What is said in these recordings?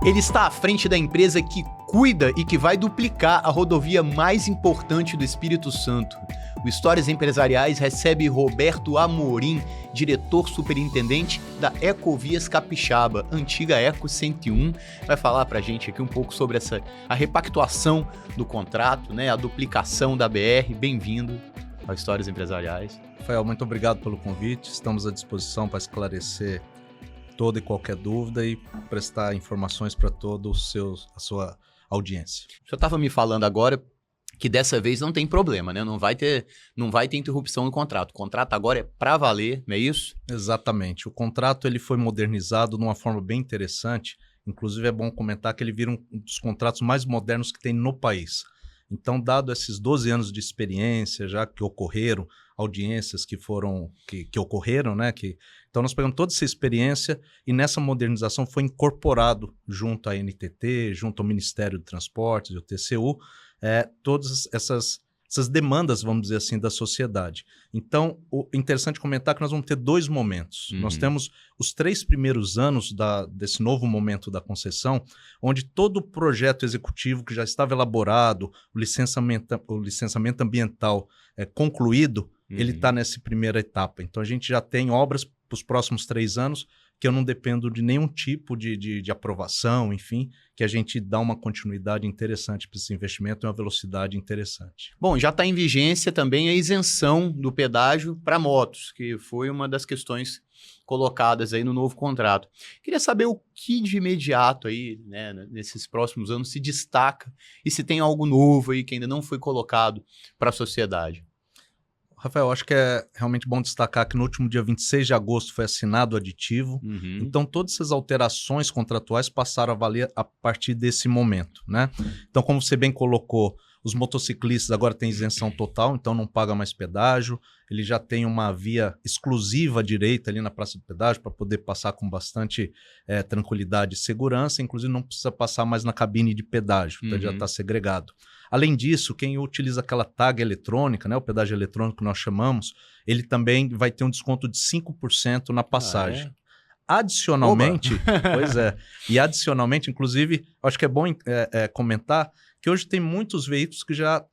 Ele está à frente da empresa que cuida e que vai duplicar a rodovia mais importante do Espírito Santo. O Histórias Empresariais recebe Roberto Amorim, diretor superintendente da Ecovias Capixaba, antiga Eco 101. Vai falar pra gente aqui um pouco sobre a repactuação do contrato, né, a duplicação da BR. Bem-vindo ao Histórias Empresariais. Rafael, muito obrigado pelo convite. Estamos à disposição para esclarecer toda e qualquer dúvida e prestar informações para toda a sua audiência. O senhor estava me falando agora que dessa vez não tem problema, né? Não vai ter interrupção no contrato. O contrato agora é para valer, não é isso? Exatamente. O contrato ele foi modernizado de uma forma bem interessante. Inclusive é bom comentar que ele vira um dos contratos mais modernos que tem no país. Então, dado esses 12 anos de experiência já que ocorreram, audiências que ocorreram, né? Então, nós pegamos toda essa experiência e nessa modernização foi incorporado junto à NTT, junto ao Ministério do Transportes e o TCU, todas essas demandas, vamos dizer assim, da sociedade. Então, interessante comentar que nós vamos ter dois momentos. Nós temos os 3 primeiros anos desse novo momento da concessão, onde todo o projeto executivo que já estava elaborado, o licenciamento ambiental concluído, ele está nessa primeira etapa. Então, a gente já tem obras para os próximos 3 anos que eu não dependo de nenhum tipo de aprovação, enfim, que a gente dá uma continuidade interessante para esse investimento e uma velocidade interessante. Bom, já está em vigência também a isenção do pedágio para motos, que foi uma das questões colocadas aí no novo contrato. Queria saber o que de imediato aí, né, nesses próximos anos se destaca e se tem algo novo aí que ainda não foi colocado para a sociedade. Rafael, acho que é realmente bom destacar que no último dia 26 de agosto foi assinado o aditivo. Então, todas essas alterações contratuais passaram a valer a partir desse momento, né? Então, como você bem colocou, os motociclistas agora têm isenção total, então não paga mais pedágio. Ele já tem uma via exclusiva à direita ali na Praça do Pedágio para poder passar com bastante tranquilidade e segurança. Inclusive, não precisa passar mais na cabine de pedágio, então já está segregado. Além disso, quem utiliza aquela tag eletrônica, né, o pedágio eletrônico que nós chamamos, ele também vai ter um desconto de 5% na passagem. Adicionalmente, pois é, e adicionalmente, inclusive, acho que é bom comentar que hoje tem muitos veículos que já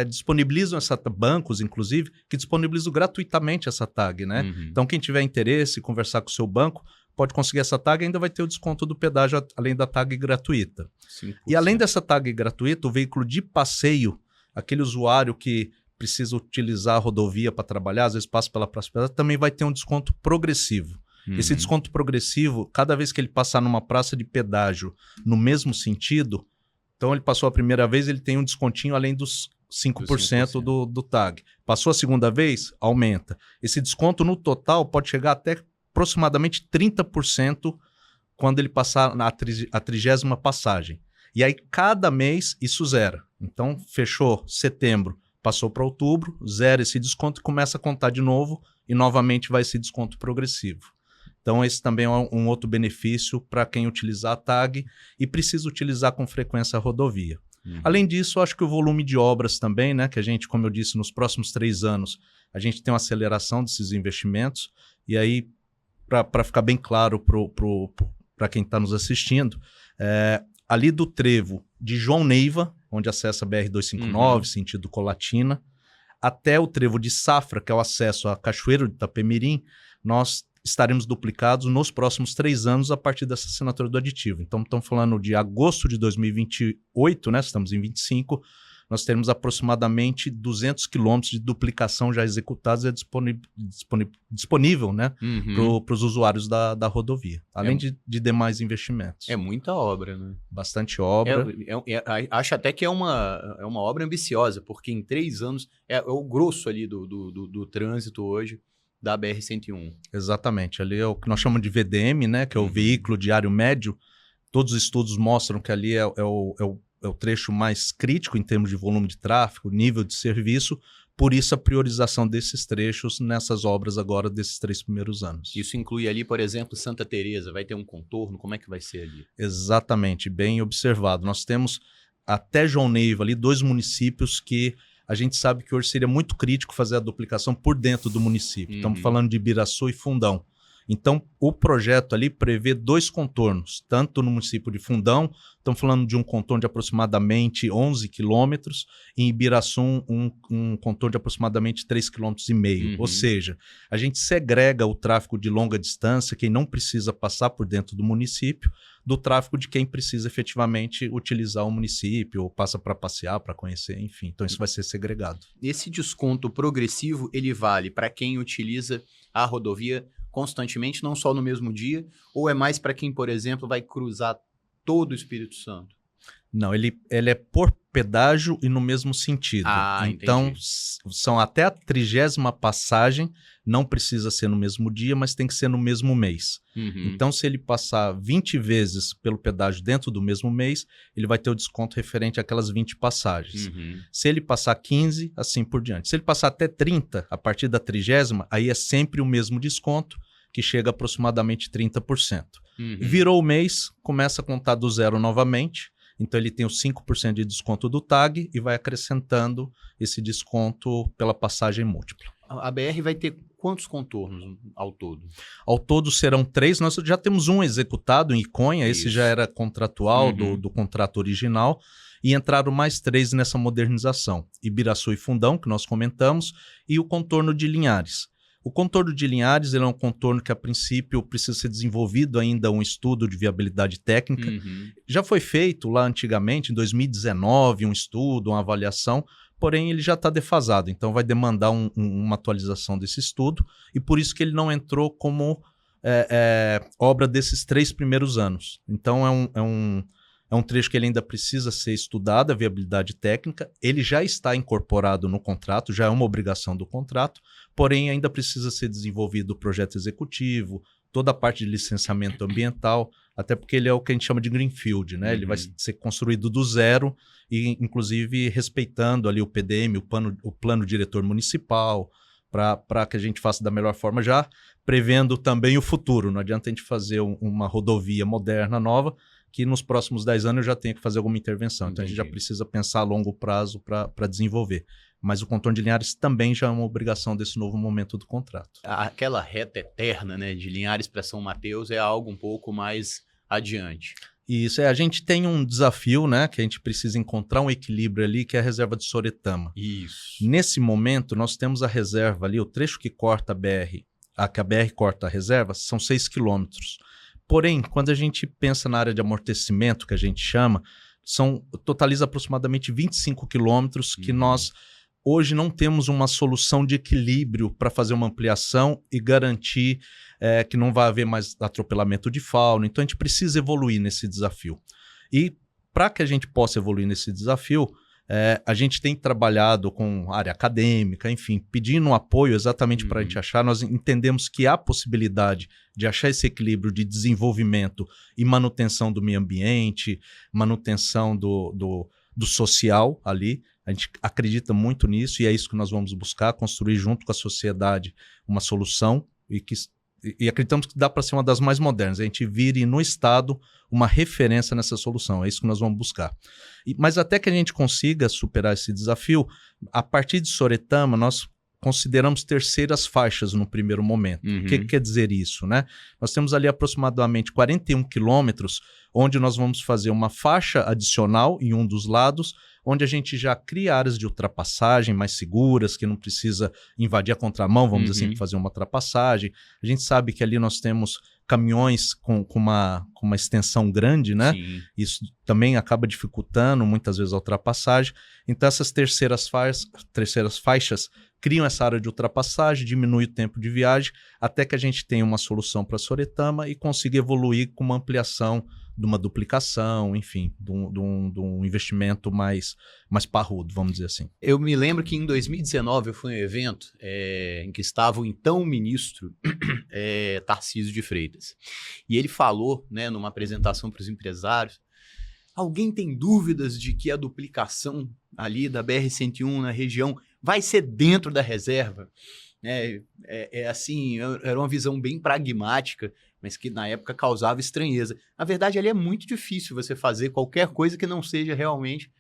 disponibilizam bancos, inclusive, que disponibilizam gratuitamente essa tag, né? Então, quem tiver interesse em conversar com o seu banco, pode conseguir essa tag e ainda vai ter o desconto do pedágio, além da tag gratuita. 5%. E além dessa tag gratuita, o veículo de passeio, aquele usuário que precisa utilizar a rodovia para trabalhar, às vezes passa pela Praça do Pedágio, também vai ter um desconto progressivo. Esse desconto progressivo, cada vez que ele passar numa praça de pedágio no mesmo sentido, então ele passou a primeira vez, ele tem um descontinho além dos 5% do tag. Passou a segunda vez, aumenta. Esse desconto no total pode chegar até aproximadamente 30% quando ele passar a 30ª passagem. E aí, cada mês, isso zera. Então, fechou setembro, passou para outubro, zera esse desconto e começa a contar de novo e novamente vai esse desconto progressivo. Então, esse também é um outro benefício para quem utilizar a tag e precisa utilizar com frequência a rodovia. Além disso, acho que o volume de obras também, né, que a gente, como eu disse, nos próximos 3 anos, a gente tem uma aceleração desses investimentos. E aí, para ficar bem claro para quem está nos assistindo, ali do trevo de João Neiva, onde acessa a BR-259, sentido Colatina, até o trevo de Safra, que é o acesso à Cachoeiro de Itapemirim, nós estaremos duplicados nos próximos 3 anos a partir dessa assinatura do aditivo. Então, estamos falando de agosto de 2028, né? Estamos em 25, nós teremos aproximadamente 200 quilômetros de duplicação já executados e disponível, né, para os usuários da rodovia, além de demais investimentos. É muita obra, né? Bastante obra. Acho até que é uma obra ambiciosa, porque em 3 anos é o grosso ali do trânsito hoje da BR-101. Exatamente, ali é o que nós chamamos de VDM, né, que é o veículo diário médio. Todos os estudos mostram que ali é o trecho mais crítico em termos de volume de tráfego, nível de serviço, por isso a priorização desses trechos nessas obras agora desses 3 primeiros anos. Isso inclui ali, por exemplo, Santa Teresa, vai ter um contorno, como é que vai ser ali? Exatamente, bem observado. Nós temos até João Neiva ali 2 municípios que a gente sabe que hoje seria muito crítico fazer a duplicação por dentro do município. Estamos falando de Ibiraçu e Fundão. Então, o projeto ali prevê 2 contornos, tanto no município de Fundão, estamos falando de um contorno de aproximadamente 11 quilômetros, e em Ibiraçum, um contorno de aproximadamente 3,5 km. Ou seja, a gente segrega o tráfego de longa distância, quem não precisa passar por dentro do município, do tráfego de quem precisa efetivamente utilizar o município, ou passa para passear, para conhecer, enfim. Então, isso vai ser segregado. Esse desconto progressivo, ele vale para quem utiliza a rodovia constantemente, não só no mesmo dia, ou é mais para quem, por exemplo, vai cruzar todo o Espírito Santo? Não, ele é por pedágio e no mesmo sentido. Então, entendi. são até a 30ª passagem, não precisa ser no mesmo dia, mas tem que ser no mesmo mês. Então, se ele passar 20 vezes pelo pedágio dentro do mesmo mês, ele vai ter o desconto referente àquelas 20 passagens. Se ele passar 15, assim por diante. Se ele passar até 30, a partir da 30ª, aí é sempre o mesmo desconto, que chega a aproximadamente 30%. Virou o mês, começa a contar do zero novamente. Então, ele tem os 5% de desconto do TAG e vai acrescentando esse desconto pela passagem múltipla. A BR vai ter quantos contornos ao todo? Ao todo serão 3. Nós já temos um executado em Iconha, esse já era contratual do contrato original, e entraram mais 3 nessa modernização. Ibiraçu e Fundão, que nós comentamos, e o contorno de Linhares. O contorno de Linhares ele é um contorno que, a princípio, precisa ser desenvolvido ainda um estudo de viabilidade técnica. Já foi feito lá antigamente, em 2019, um estudo, uma avaliação, porém ele já está defasado, então vai demandar uma atualização desse estudo, e por isso que ele não entrou como obra desses 3 primeiros anos. Então é um trecho que ele ainda precisa ser estudado, a viabilidade técnica. Ele já está incorporado no contrato, já é uma obrigação do contrato, porém ainda precisa ser desenvolvido o projeto executivo, toda a parte de licenciamento ambiental, até porque ele é o que a gente chama de greenfield, né? Ele vai ser construído do zero e, inclusive, respeitando ali o PDM, o plano diretor municipal, para que a gente faça da melhor forma, já prevendo também o futuro. Não adianta a gente fazer uma rodovia moderna, nova, que nos próximos 10 anos eu já tenha que fazer alguma intervenção. Então, a gente já precisa pensar a longo prazo para desenvolver. Mas o contorno de Linhares também já é uma obrigação desse novo momento do contrato. Aquela reta eterna, né, de Linhares para São Mateus é algo um pouco mais adiante. Isso, a gente tem um desafio, né, que a gente precisa encontrar um equilíbrio ali, que é a reserva de Soretama. Isso. Nesse momento, nós temos a reserva ali, o trecho que corta a BR, que a BR corta a reserva, são 6 quilômetros. Porém, quando a gente pensa na área de amortecimento, que a gente chama, totaliza aproximadamente 25 quilômetros que nós hoje não temos uma solução de equilíbrio para fazer uma ampliação e garantir que não vai haver mais atropelamento de fauna. Então, a gente precisa evoluir nesse desafio. E para que a gente possa evoluir nesse desafio, a gente tem trabalhado com área acadêmica, enfim, pedindo um apoio exatamente para a gente achar. Nós entendemos que há possibilidade de achar esse equilíbrio de desenvolvimento e manutenção do meio ambiente, manutenção do social ali. A gente acredita muito nisso e é isso que nós vamos buscar, construir junto com a sociedade uma solução e acreditamos que dá para ser uma das mais modernas. A gente vire no Estado uma referência nessa solução, é isso que nós vamos buscar. Mas até que a gente consiga superar esse desafio, a partir de Soretama, nós consideramos terceiras faixas no primeiro momento. O que quer dizer isso, né? Nós temos ali aproximadamente 41 quilômetros, onde nós vamos fazer uma faixa adicional em um dos lados, onde a gente já cria áreas de ultrapassagem mais seguras, que não precisa invadir a contramão, vamos dizer assim, fazer uma ultrapassagem. A gente sabe que ali nós temos caminhões com uma extensão grande, né? Sim. Isso também acaba dificultando muitas vezes a ultrapassagem. Então essas terceiras faixas criam essa área de ultrapassagem, diminui o tempo de viagem, até que a gente tenha uma solução para Soretama e consiga evoluir com uma ampliação de uma duplicação, enfim, de um investimento mais parrudo, vamos dizer assim. Eu me lembro que em 2019 eu fui em um evento em que estava o então ministro Tarcísio de Freitas. E ele falou, né, numa apresentação para os empresários, alguém tem dúvidas de que a duplicação ali da BR-101 na região vai ser dentro da reserva? Assim, era uma visão bem pragmática, mas que na época causava estranheza. Na verdade, ali é muito difícil você fazer qualquer coisa que não seja realmente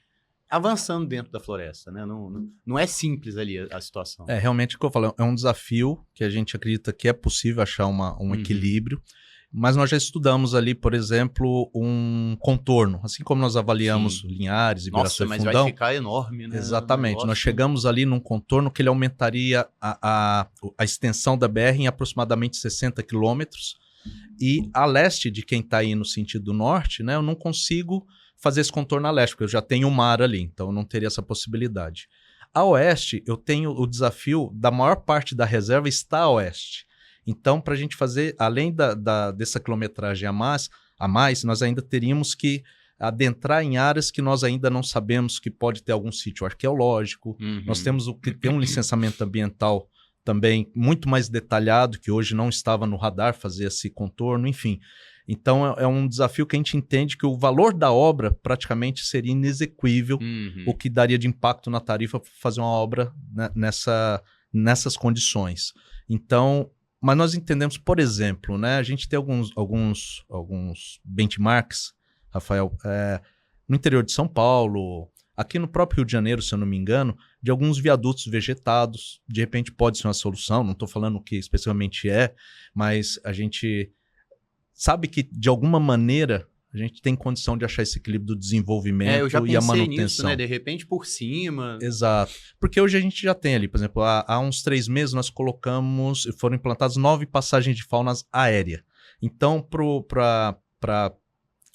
avançando dentro da floresta, né? Não é simples ali a situação. Realmente, o que eu falo, é um desafio que a gente acredita que é possível achar um equilíbrio, mas nós já estudamos ali, por exemplo, um contorno, assim como nós avaliamos Linhares, Ibiraçu e Fundão. Mas vai ficar enorme, né? Exatamente, nós chegamos ali num contorno que ele aumentaria a extensão da BR em aproximadamente 60 quilômetros, e a leste de quem está aí no sentido norte, né, eu não consigo fazer esse contorno a leste, porque eu já tenho o mar ali, então eu não teria essa possibilidade. A oeste, eu tenho o desafio da maior parte da reserva está a oeste. Então, para a gente fazer, além dessa quilometragem a mais, nós ainda teríamos que adentrar em áreas que nós ainda não sabemos que pode ter algum sítio arqueológico. Nós temos que ter um licenciamento ambiental também muito mais detalhado, que hoje não estava no radar fazer esse contorno, enfim. Então, é um desafio que a gente entende que o valor da obra praticamente seria inexequível, o que daria de impacto na tarifa para fazer uma obra, né, nessas condições. Então, mas nós entendemos, por exemplo, né, a gente tem alguns benchmarks, Rafael, no interior de São Paulo, aqui no próprio Rio de Janeiro, se eu não me engano, de alguns viadutos vegetados. De repente pode ser uma solução, não estou falando o que especificamente mas a gente sabe que, de alguma maneira, a gente tem condição de achar esse equilíbrio do desenvolvimento e a manutenção. Nisso, né? De repente, por cima. Exato. Porque hoje a gente já tem ali, por exemplo, há uns 3 meses nós foram implantadas 9 passagens de fauna aérea. Então, para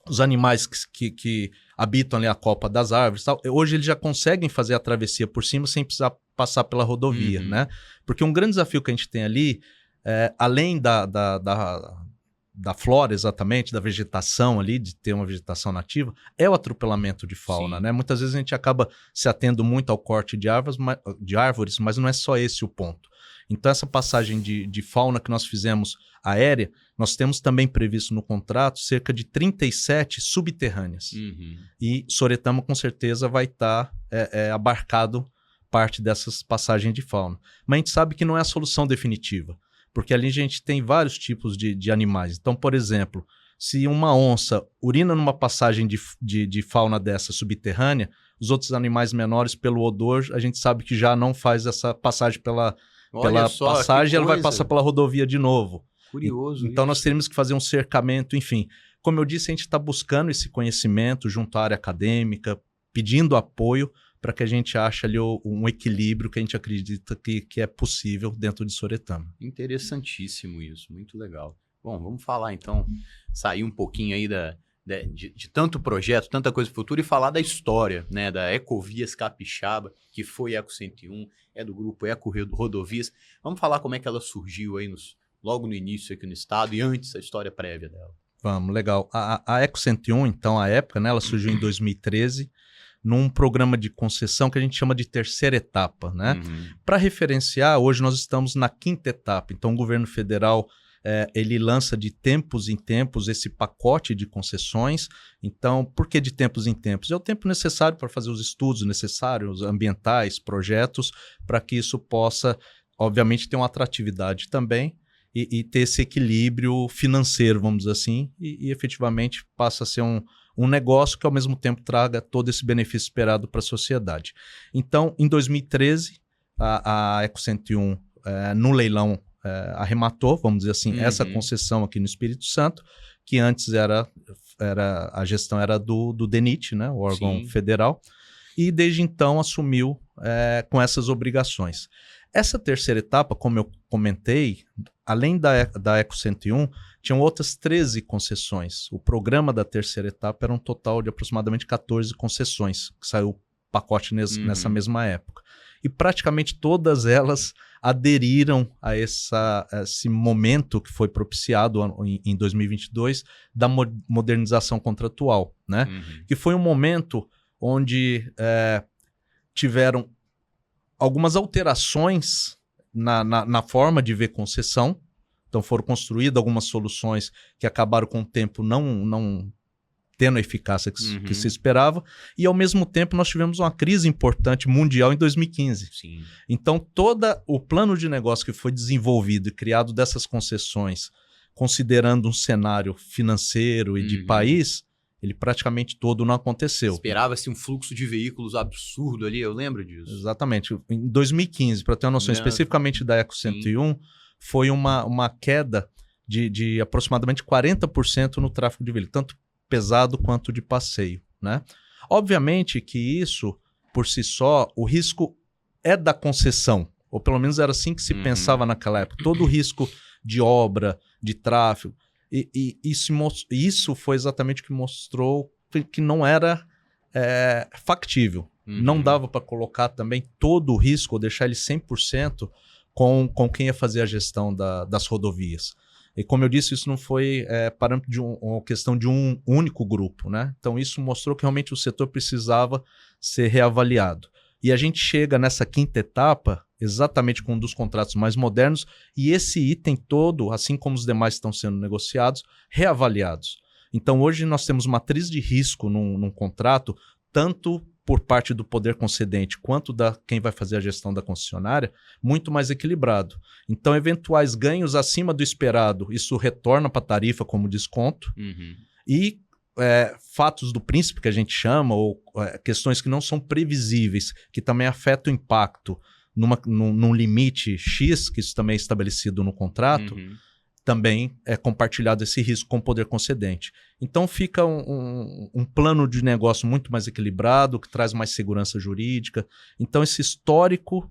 os animais que habitam ali a copa das árvores, tal, hoje eles já conseguem fazer a travessia por cima sem precisar passar pela rodovia, né? Porque um grande desafio que a gente tem ali, além da flora, exatamente, da vegetação ali, de ter uma vegetação nativa, é o atropelamento de fauna, né? Muitas vezes a gente acaba se atendo muito ao corte de árvores, mas não é só esse o ponto. Então, essa passagem de fauna que nós fizemos aérea, nós temos também previsto no contrato cerca de 37 subterrâneas. E Soretama, com certeza, vai estar abarcado parte dessas passagens de fauna. Mas a gente sabe que não é a solução definitiva, porque ali a gente tem vários tipos de animais. Então, por exemplo, se uma onça urina numa passagem de fauna dessa subterrânea, os outros animais menores, pelo odor, a gente sabe que já não faz essa passagem pela passagem, ela vai passar pela rodovia de novo. Curioso. Então, nós teríamos que fazer um cercamento, enfim. Como eu disse, a gente está buscando esse conhecimento junto à área acadêmica, pedindo apoio para que a gente ache ali um equilíbrio que a gente acredita que é possível dentro de Soretama. Interessantíssimo isso, muito legal. Bom, vamos falar então, sair um pouquinho aí de tanto projeto, tanta coisa futura e falar da história, né, da Ecovias Capixaba, que foi Eco 101, é do grupo Eco Rodovias. Vamos falar como é que ela surgiu aí logo no início aqui no estado e antes a história prévia dela. Vamos, legal. A Eco 101, então, à época, né, ela surgiu em 2013, num programa de concessão que a gente chama de terceira etapa, né? Para referenciar, hoje nós estamos na 5ª etapa, então o governo federal ele lança de tempos em tempos esse pacote de concessões. Então, por que de tempos em tempos? É o tempo necessário para fazer os estudos necessários, ambientais, projetos, para que isso possa, obviamente, ter uma atratividade também e ter esse equilíbrio financeiro, vamos dizer assim, e efetivamente passa a ser um negócio que ao mesmo tempo traga todo esse benefício esperado para a sociedade. Então, em 2013, a Eco 101, no leilão, arrematou, vamos dizer assim, essa concessão aqui no Espírito Santo, que antes a gestão era do DENIT, né, o órgão federal, e desde então assumiu com essas obrigações. Essa terceira etapa, como eu comentei, além da Eco 101, tinham outras 13 concessões. O programa da terceira etapa era um total de aproximadamente 14 concessões, que saiu o pacote nessa mesma época. E praticamente todas elas aderiram a esse momento que foi propiciado em 2022 da modernização contratual, né? Que foi um momento onde tiveram algumas alterações na forma de ver concessão. Então foram construídas algumas soluções que acabaram com o tempo não tendo a eficácia que se esperava, e ao mesmo tempo nós tivemos uma crise importante mundial em 2015. Sim. Então todo o plano de negócio que foi desenvolvido e criado dessas concessões, considerando um cenário financeiro e de país, ele praticamente todo não aconteceu. Esperava-se um fluxo de veículos absurdo ali, eu lembro disso. Exatamente. Em 2015, para ter uma noção especificamente da Eco 101, foi uma queda de aproximadamente 40% no tráfego de veículos, tanto pesado quanto de passeio, né? Obviamente que isso, por si só, o risco é da concessão, ou pelo menos era assim que se pensava naquela época. Todo o risco de obra, de tráfego, e isso foi exatamente o que mostrou que não era factível. Não dava para colocar também todo o risco, ou deixar ele 100% com quem ia fazer a gestão das rodovias. E como eu disse, isso não foi parâmetro de uma questão de um único grupo, né? Então isso mostrou que realmente o setor precisava ser reavaliado. E a gente chega nessa quinta etapa, exatamente com um dos contratos mais modernos, e esse item todo, assim como os demais estão sendo negociados, reavaliados. Então hoje nós temos matriz de risco num contrato, tanto por parte do poder concedente quanto da quem vai fazer a gestão da concessionária, muito mais equilibrado. Então, eventuais ganhos acima do esperado, isso retorna para a tarifa como desconto. E fatos do príncipe, que a gente chama, ou questões que não são previsíveis, que também afetam o impacto num limite X, que isso também é estabelecido no contrato, também é compartilhado esse risco com o poder concedente. Então fica um plano de negócio muito mais equilibrado, que traz mais segurança jurídica. Então esse histórico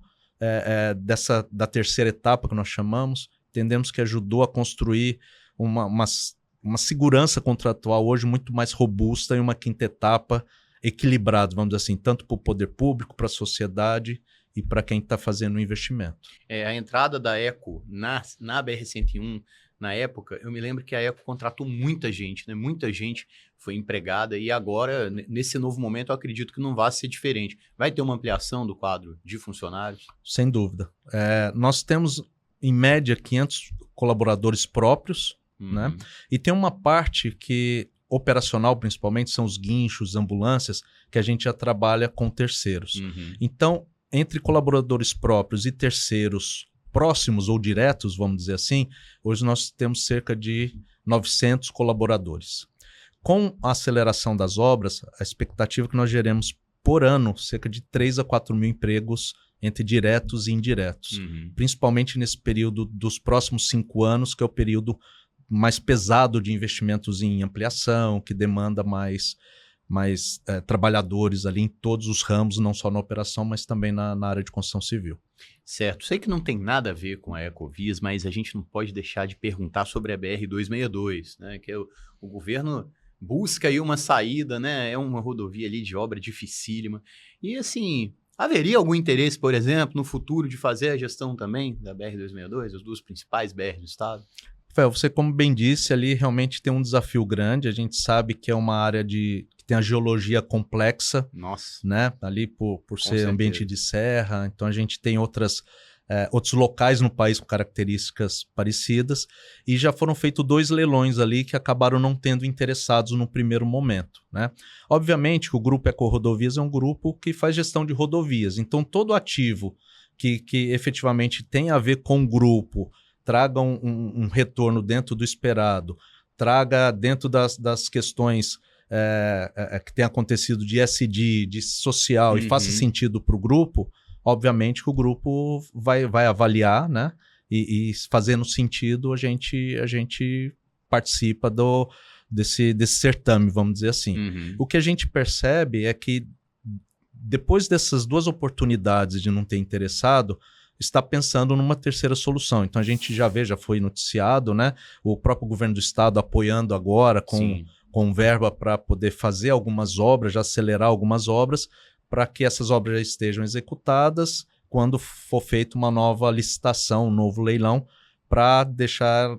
da terceira etapa que nós chamamos, entendemos que ajudou a construir uma segurança contratual hoje muito mais robusta e uma quinta etapa equilibrada, vamos dizer assim, tanto para o poder público, para a sociedade e para quem está fazendo o investimento. A entrada da Eco na BR-101, na época, eu me lembro que a Eco contratou muita gente, né? Muita gente foi empregada e agora, nesse novo momento, eu acredito que não vai ser diferente. Vai ter uma ampliação do quadro de funcionários? Sem dúvida. Nós temos, em média, 500 colaboradores próprios, né? E tem uma parte que, operacional principalmente, são os guinchos, ambulâncias, que a gente já trabalha com terceiros. Então, entre colaboradores próprios e terceiros próximos ou diretos, vamos dizer assim, hoje nós temos cerca de 900 colaboradores. Com a aceleração das obras, a expectativa é que nós geremos por ano cerca de 3 a 4 mil empregos entre diretos e indiretos, principalmente nesse período dos próximos 5 anos, que é o período mais pesado de investimentos em ampliação, que demanda mais trabalhadores ali em todos os ramos, não só na operação, mas também na área de construção civil. Certo. Sei que não tem nada a ver com a Ecovias, mas a gente não pode deixar de perguntar sobre a BR-262, né? Que o governo busca aí uma saída, né? É uma rodovia ali de obra dificílima. E assim, haveria algum interesse, por exemplo, no futuro de fazer a gestão também da BR-262, as duas principais BR do estado? Rafael, você como bem disse, ali realmente tem um desafio grande. A gente sabe que é uma área que tem a geologia complexa, né? Ali por ser ambiente de serra. Então a gente tem outros locais no país com características parecidas e já foram feitos 2 leilões ali que acabaram não tendo interessados no primeiro momento, né? Obviamente que o Grupo Ecorodovias é um grupo que faz gestão de rodovias. Então todo ativo que efetivamente tem a ver com o grupo traga um retorno dentro do esperado, traga dentro das questões que tem acontecido de SD, de social, e faça sentido para o grupo, obviamente que o grupo vai avaliar, né? E fazendo sentido, a gente participa desse certame, vamos dizer assim. O que a gente percebe é que depois dessas 2 oportunidades de não ter interessado, está pensando numa terceira solução. Então a gente já foi noticiado, né? O próprio governo do estado apoiando agora com verba para poder fazer algumas obras, já acelerar algumas obras, para que essas obras já estejam executadas quando for feita uma nova licitação, um novo leilão, para deixar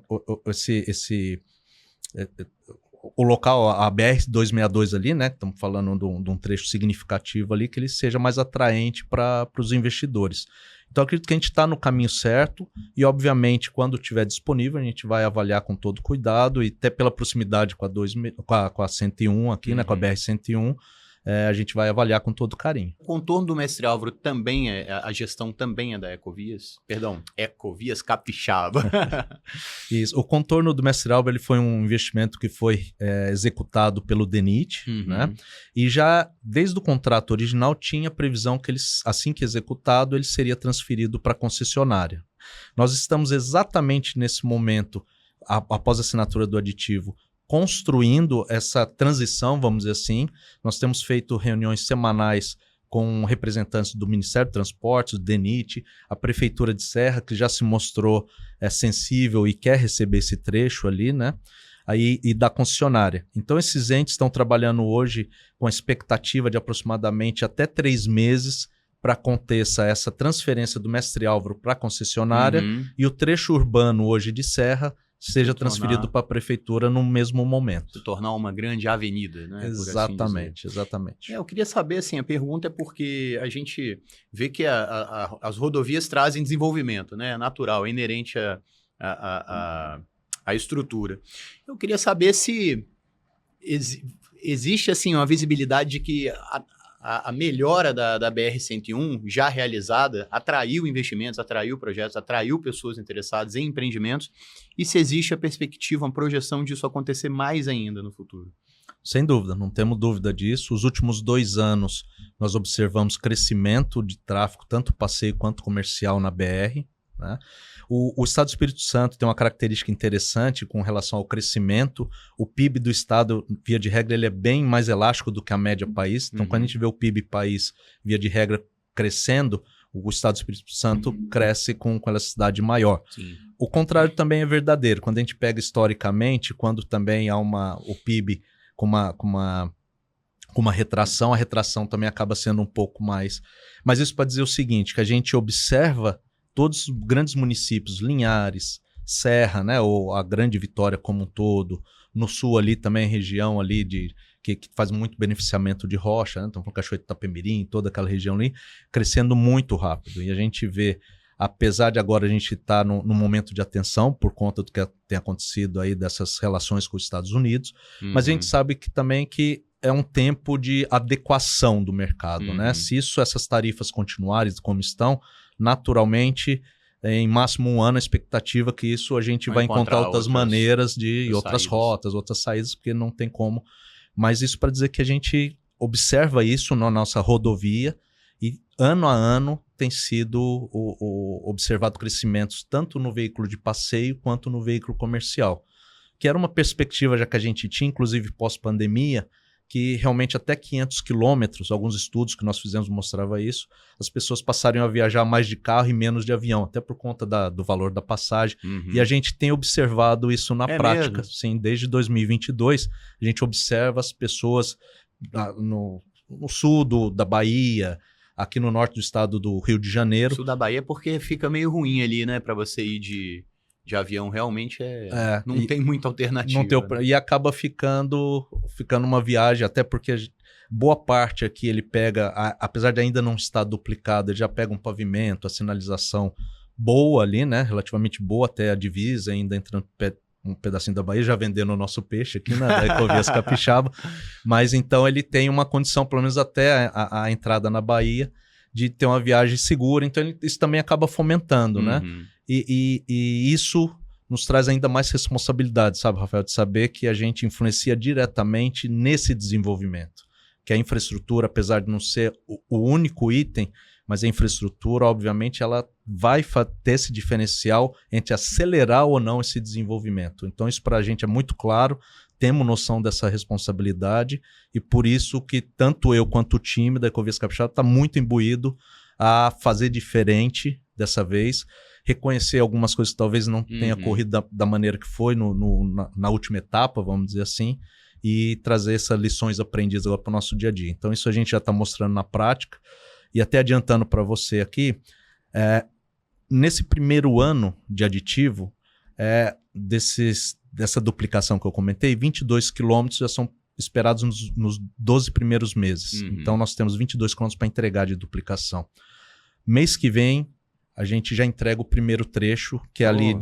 o local, a BR-262 ali, né? Estamos falando de um trecho significativo ali, que ele seja mais atraente para os investidores. Então, acredito que a gente está no caminho certo e, obviamente, quando estiver disponível, a gente vai avaliar com todo cuidado e até pela proximidade com a 101 aqui, né, com a BR-101, a gente vai avaliar com todo carinho. O contorno do Mestre Álvaro também a gestão também é da Ecovias? Perdão, Ecovias Capixaba. Isso. O contorno do Mestre Álvaro ele foi um investimento que foi executado pelo DENIT, né? E já desde o contrato original tinha previsão que assim que executado, ele seria transferido para a concessionária. Nós estamos exatamente nesse momento, após a assinatura do aditivo, construindo essa transição, vamos dizer assim. Nós temos feito reuniões semanais com representantes do Ministério do Transportes, do DENIT, a Prefeitura de Serra, que já se mostrou sensível e quer receber esse trecho ali, né? E da concessionária. Então, esses entes estão trabalhando hoje com a expectativa de aproximadamente até 3 meses para aconteça essa transferência do Mestre Álvaro para a concessionária e o trecho urbano hoje de Serra seja transferido para a prefeitura no mesmo momento. Se tornar uma grande avenida, né? Exatamente, exatamente. Eu queria saber, assim, a pergunta é porque a gente vê que as rodovias trazem desenvolvimento, né? É natural, é inerente à estrutura. Eu queria saber se existe, assim, uma visibilidade de que a melhora da BR-101 já realizada atraiu investimentos, atraiu projetos, atraiu pessoas interessadas em empreendimentos, e se existe a perspectiva, uma projeção disso acontecer mais ainda no futuro. Sem dúvida, não temos dúvida disso. Os últimos 2 anos nós observamos crescimento de tráfego, tanto passeio quanto comercial na BR, né? O Estado do Espírito Santo tem uma característica interessante com relação ao crescimento. O PIB do Estado, via de regra, ele é bem mais elástico do que a média país. Então, quando a gente vê o PIB país, via de regra, crescendo, o Estado do Espírito Santo cresce com elasticidade maior. Sim. O contrário também é verdadeiro. Quando a gente pega historicamente, quando também há o PIB com uma retração, a retração também acaba sendo um pouco mais. Mas isso para dizer o seguinte, que a gente observa todos os grandes municípios, Linhares, Serra, né, ou a Grande Vitória como um todo, no sul ali também a região ali que faz muito beneficiamento de rocha, né, então com Cachoeiro de Itapemirim, toda aquela região ali, crescendo muito rápido. E a gente vê, apesar de agora a gente estar no momento de atenção por conta do que tem acontecido aí dessas relações com os Estados Unidos, mas a gente sabe que também que é um tempo de adequação do mercado, né? Se essas tarifas continuarem como estão, naturalmente, em máximo 1 ano, a expectativa que isso a gente vai encontrar outras maneiras de outras rotas, outras saídas, porque não tem como. Mas isso para dizer que a gente observa isso na nossa rodovia e ano a ano tem sido observado crescimentos tanto no veículo de passeio quanto no veículo comercial, que era uma perspectiva já que a gente tinha, inclusive pós-pandemia, que realmente até 500 quilômetros, alguns estudos que nós fizemos mostrava isso, as pessoas passariam a viajar mais de carro e menos de avião, até por conta do valor da passagem. E a gente tem observado isso na prática. Mesmo? Sim, desde 2022, a gente observa as pessoas no sul da Bahia, aqui no norte do estado do Rio de Janeiro. Sul da Bahia porque fica meio ruim ali, né, para você ir de avião, realmente não tem muita alternativa. Né? E acaba ficando uma viagem, até porque boa parte aqui ele pega, apesar de ainda não estar duplicado, ele já pega um pavimento, a sinalização boa ali, né? Relativamente boa até a divisa, ainda entrando um pedacinho da Bahia, já vendendo o nosso peixe aqui, né? Da Ecovias Capixaba. Mas então ele tem uma condição, pelo menos até a entrada na Bahia, de ter uma viagem segura, então isso também acaba fomentando, né? E isso nos traz ainda mais responsabilidade, sabe, Rafael, de saber que a gente influencia diretamente nesse desenvolvimento, que a infraestrutura, apesar de não ser o único item, mas a infraestrutura, obviamente, ela vai ter esse diferencial entre acelerar ou não esse desenvolvimento. Então isso para a gente é muito claro, temos noção dessa responsabilidade e por isso que tanto eu quanto o time da Ecovias Capixaba está muito imbuído a fazer diferente dessa vez, reconhecer algumas coisas que talvez não tenha corrido da maneira que foi na última etapa, vamos dizer assim, e trazer essas lições aprendidas agora para o nosso dia a dia. Então isso a gente já está mostrando na prática e até adiantando para você aqui, nesse primeiro ano de aditivo, dessa duplicação que eu comentei, 22 quilômetros já são esperados nos 12 primeiros meses. Então nós temos 22 quilômetros para entregar de duplicação. Mês que vem, a gente já entrega o primeiro trecho, que é ali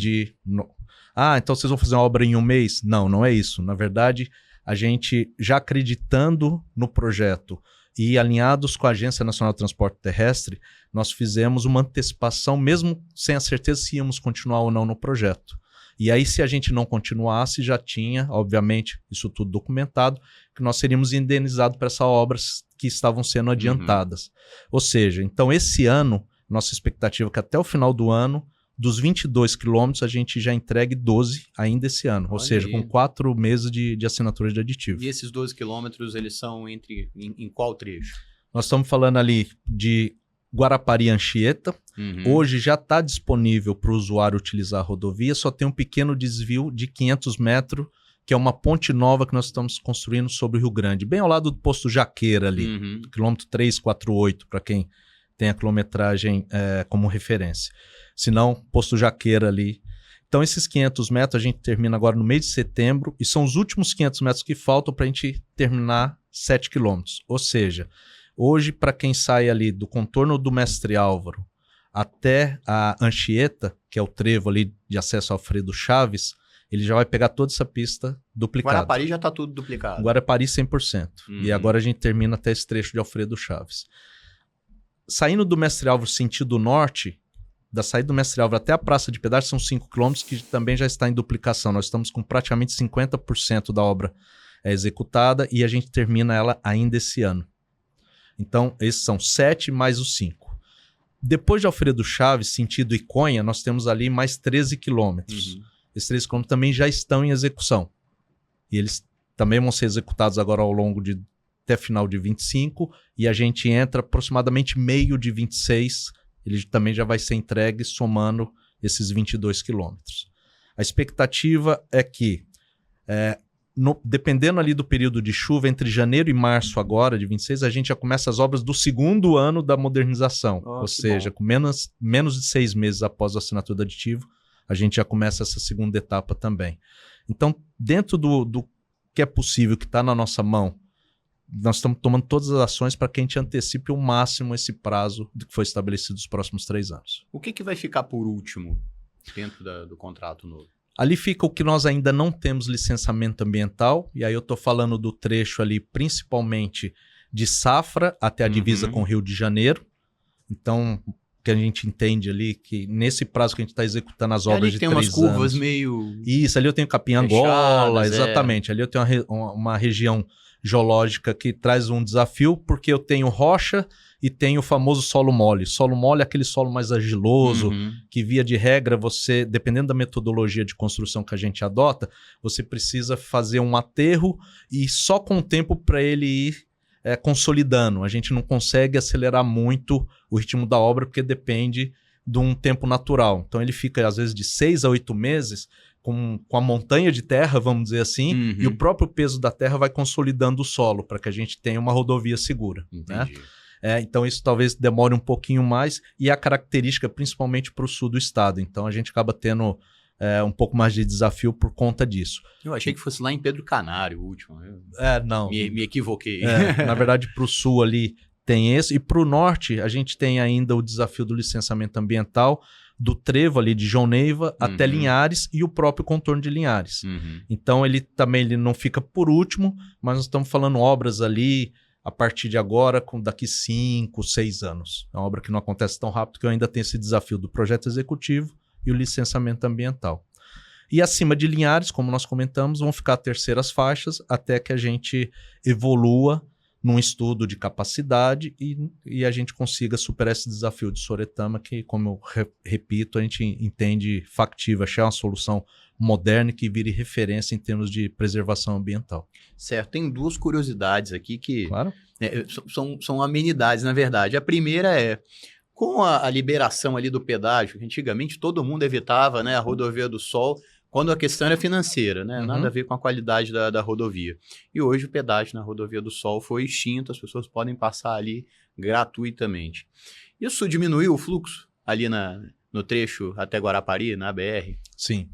então vocês vão fazer uma obra em um mês? Não, não é isso. Na verdade, a gente já acreditando no projeto e alinhados com a Agência Nacional de Transporte Terrestre, nós fizemos uma antecipação, mesmo sem a certeza se íamos continuar ou não no projeto. E aí, se a gente não continuasse, já tinha, obviamente, isso tudo documentado, que nós seríamos indenizados por essas obras que estavam sendo adiantadas. Ou seja, então esse ano, nossa expectativa é que até o final do ano, dos 22 quilômetros, a gente já entregue 12 ainda esse ano. Ou seja, com 4 meses de assinatura de aditivo. E esses 12 quilômetros, eles são em qual trecho? Nós estamos falando ali de Guarapari Anchieta. Hoje já está disponível para o usuário utilizar a rodovia, só tem um pequeno desvio de 500 metros, que é uma ponte nova que nós estamos construindo sobre o Rio Grande, bem ao lado do posto Jaqueira ali, quilômetro 348, para quem tem a quilometragem como referência. Se não, posto Jaqueira ali. Então esses 500 metros a gente termina agora no mês de setembro e são os últimos 500 metros que faltam para a gente terminar 7 quilômetros. Ou seja, hoje para quem sai ali do contorno do Mestre Álvaro até a Anchieta, que é o trevo ali de acesso ao Alfredo Chaves, ele já vai pegar toda essa pista duplicada. Guarapari já está tudo duplicado. Guarapari 100%. E agora a gente termina até esse trecho de Alfredo Chaves. Saindo do Mestre Álvaro sentido norte, da saída do Mestre Álvaro até a Praça de Pedágio são 5 quilômetros que também já está em duplicação. Nós estamos com praticamente 50% da obra executada e a gente termina ela ainda esse ano. Então, esses são 7 mais os 5. Depois de Alfredo Chaves, sentido Iconha, nós temos ali mais 13 quilômetros. Esses 13 quilômetros também já estão em execução. E eles também vão ser executados agora ao longo de até final de 25, e a gente entra aproximadamente meio de 26, ele também já vai ser entregue somando esses 22 quilômetros. A expectativa é que, dependendo ali do período de chuva, entre janeiro e março agora, de 26, a gente já começa as obras do segundo ano da modernização. Ou seja, com menos de 6 meses após a assinatura do aditivo, a gente já começa essa segunda etapa também. Então, dentro do que é possível, que está na nossa mão, nós estamos tomando todas as ações para que a gente antecipe ao máximo esse prazo que foi estabelecido nos próximos 3 anos. O que vai ficar por último dentro do contrato novo? Ali fica o que nós ainda não temos licenciamento ambiental, e aí eu estou falando do trecho ali principalmente de Safra até a divisa com o Rio de Janeiro. Então, que a gente entende ali que nesse prazo que a gente está executando as obras de 3 anos... tem umas curvas meio... Isso, ali eu tenho Capim-Angola, exatamente. Ali eu tenho uma região geológica que traz um desafio, porque eu tenho rocha e tenho o famoso solo mole. Solo mole é aquele solo mais argiloso, que via de regra você, dependendo da metodologia de construção que a gente adota, você precisa fazer um aterro e só com o tempo para ele ir consolidando. A gente não consegue acelerar muito o ritmo da obra porque depende de um tempo natural. Então ele fica às vezes de 6 a 8 meses com a montanha de terra, vamos dizer assim, e o próprio peso da terra vai consolidando o solo para que a gente tenha uma rodovia segura. Né? Então isso talvez demore um pouquinho mais, e a característica principalmente para o sul do estado. Então a gente acaba tendo um pouco mais de desafio por conta disso. Eu achei que fosse lá em Pedro Canário o último. Não. Me equivoquei. Na verdade, para o sul ali tem esse, e para o norte a gente tem ainda o desafio do licenciamento ambiental, do trevo ali de João Neiva até Linhares e o próprio contorno de Linhares. Então ele não fica por último, mas nós estamos falando obras ali a partir de agora, daqui 5, 6 anos. É uma obra que não acontece tão rápido, que eu ainda tenho esse desafio do projeto executivo e o licenciamento ambiental. E acima de Linhares, como nós comentamos, vão ficar terceiras faixas até que a gente evolua num estudo de capacidade e a gente consiga superar esse desafio de Soretama, que, como eu repito, a gente entende factível, achar uma solução moderna que vire referência em termos de preservação ambiental. Certo, tem 2 curiosidades aqui que claro. São amenidades, na verdade. A primeira é, com a liberação ali do pedágio, antigamente todo mundo evitava, né, a rodovia do Sol, quando a questão era financeira, né? Nada a ver com a qualidade da rodovia. E hoje o pedágio na rodovia do Sol foi extinto, as pessoas podem passar ali gratuitamente. Isso diminuiu o fluxo ali no trecho até Guarapari, na BR? Sim.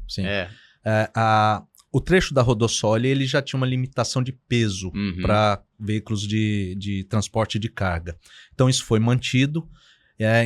O trecho da Rodossol ele já tinha uma limitação de peso para veículos de transporte de carga. Então isso foi mantido.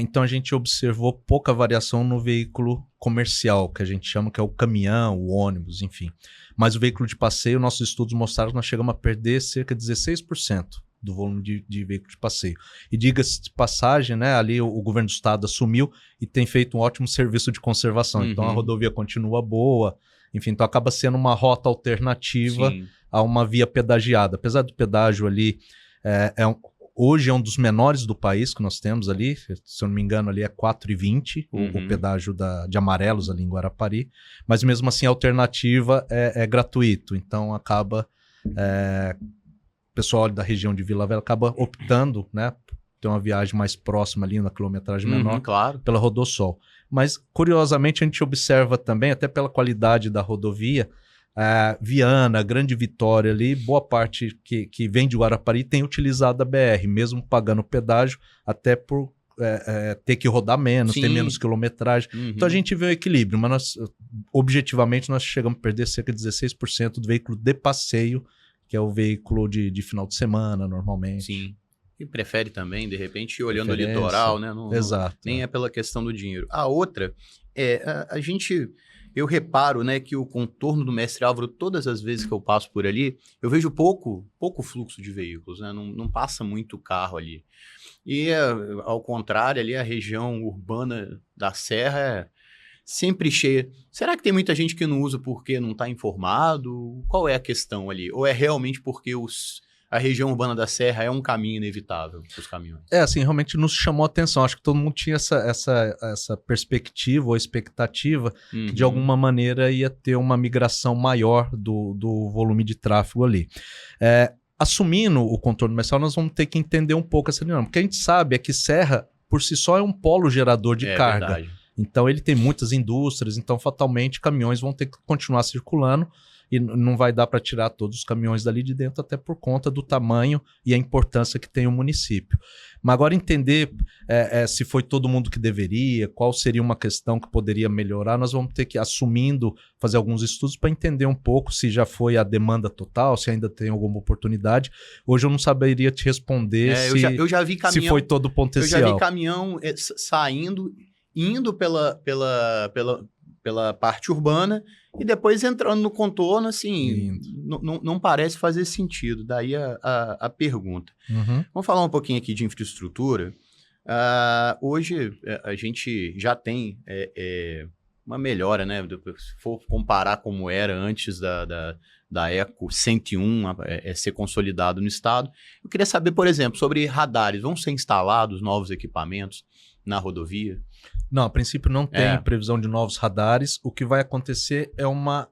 Então a gente observou pouca variação no veículo comercial, que a gente chama que é o caminhão, o ônibus, enfim. Mas o veículo de passeio, nossos estudos mostraram que nós chegamos a perder cerca de 16% do volume de veículo de passeio. E diga-se de passagem, né, ali o governo do estado assumiu e tem feito um ótimo serviço de conservação. Então a rodovia continua boa, enfim, então acaba sendo uma rota alternativa a uma via pedagiada. Apesar do pedágio ali, hoje é um dos menores do país que nós temos ali, se eu não me engano ali é 4,20 o pedágio de Amarelos ali em Guarapari, mas mesmo assim a alternativa é gratuito, então acaba... o pessoal da região de Vila Velha acaba optando, né, por ter uma viagem mais próxima ali, na quilometragem menor, claro, pela Rodossol. Mas, curiosamente, a gente observa também, até pela qualidade da rodovia, Viana, Grande Vitória ali, boa parte que vem de Guarapari tem utilizado a BR, mesmo pagando pedágio, até por ter que rodar menos, ter menos quilometragem. Então a gente vê o equilíbrio, mas objetivamente nós chegamos a perder cerca de 16% do veículo de passeio, que é o veículo de final de semana, normalmente. Sim. E prefere também, de repente, ir olhando o litoral, né? Exato. Nem é pela questão do dinheiro. A outra eu reparo, né, que o contorno do Mestre Álvaro, todas as vezes que eu passo por ali, eu vejo pouco fluxo de veículos, né? Não passa muito carro ali. E, ao contrário, ali a região urbana da Serra é sempre cheia. Será que tem muita gente que não usa porque não está informado? Qual é a questão ali? Ou é realmente porque a região urbana da Serra é um caminho inevitável para os caminhões? Assim, realmente nos chamou a atenção. Acho que todo mundo tinha essa perspectiva ou expectativa que de alguma maneira ia ter uma migração maior do volume de tráfego ali. Assumindo o contorno comercial, nós vamos ter que entender um pouco essa dinâmica. O que a gente sabe é que Serra, por si só, é um polo gerador de carga. Verdade. Então ele tem muitas indústrias, então fatalmente caminhões vão ter que continuar circulando e não vai dar para tirar todos os caminhões dali de dentro, até por conta do tamanho e a importância que tem o município. Mas agora entender se foi todo mundo que deveria, qual seria uma questão que poderia melhorar, nós vamos ter que, assumindo, fazer alguns estudos para entender um pouco se já foi a demanda total, se ainda tem alguma oportunidade. Hoje eu não saberia te responder eu já vi caminhão, se foi todo o potencial. Eu já vi caminhão saindo, indo pela parte urbana e depois entrando no contorno, assim, não parece fazer sentido. Daí a pergunta. Vamos falar um pouquinho aqui de infraestrutura. Hoje a gente já tem uma melhora, né? Se for comparar como era antes da Eco 101 ser consolidado no estado. Eu queria saber, por exemplo, sobre radares. Vão ser instalados novos equipamentos na rodovia? Não, a princípio não tem previsão de novos radares. O que vai acontecer é uma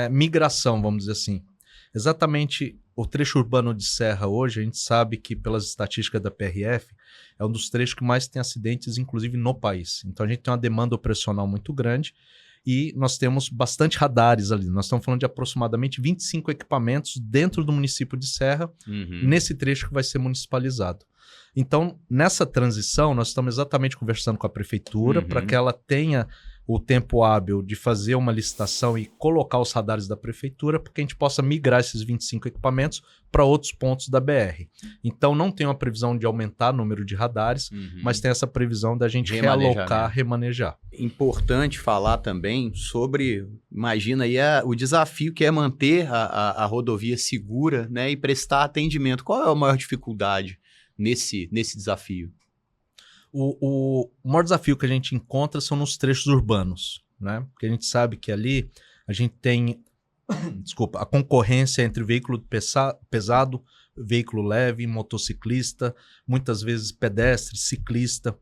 migração, vamos dizer assim. Exatamente o trecho urbano de Serra hoje, a gente sabe que pelas estatísticas da PRF, é um dos trechos que mais tem acidentes, inclusive no país. Então a gente tem uma demanda operacional muito grande e nós temos bastante radares ali. Nós estamos falando de aproximadamente 25 equipamentos dentro do município de Serra, nesse trecho que vai ser municipalizado. Então, nessa transição, nós estamos exatamente conversando com a prefeitura para que ela tenha o tempo hábil de fazer uma licitação e colocar os radares da prefeitura para que a gente possa migrar esses 25 equipamentos para outros pontos da BR. Então, não tem uma previsão de aumentar o número de radares, mas tem essa previsão da gente realocar, remanejar. Importante falar também sobre, imagina aí o desafio que é manter a rodovia segura, né, e prestar atendimento. Qual é a maior dificuldade nesse desafio? O maior desafio que a gente encontra são nos trechos urbanos, né? Porque a gente sabe que ali a gente tem a concorrência entre veículo pesado, veículo leve, motociclista, muitas vezes pedestre, ciclista.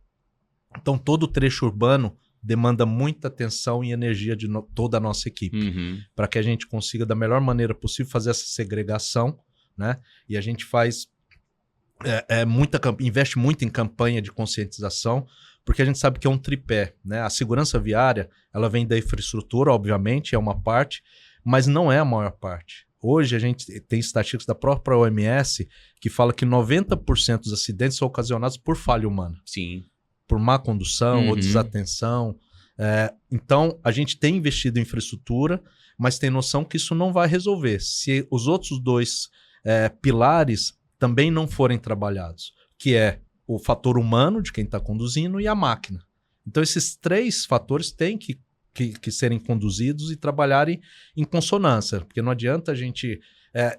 Então todo o trecho urbano demanda muita atenção e energia de toda a nossa equipe, para que a gente consiga da melhor maneira possível fazer essa segregação, né? E a gente faz investe muito em campanha de conscientização, porque a gente sabe que é um tripé, né? A segurança viária, ela vem da infraestrutura, obviamente, é uma parte, mas não é a maior parte. Hoje a gente tem estatísticas da própria OMS que fala que 90% dos acidentes são ocasionados por falha humana. Sim. Por má condução ou desatenção. Então, a gente tem investido em infraestrutura, mas tem noção que isso não vai resolver. Se os outros dois pilares também não forem trabalhados, que é o fator humano de quem está conduzindo e a máquina. Então, esses 3 fatores têm que serem conduzidos e trabalharem em consonância, porque não adianta a gente...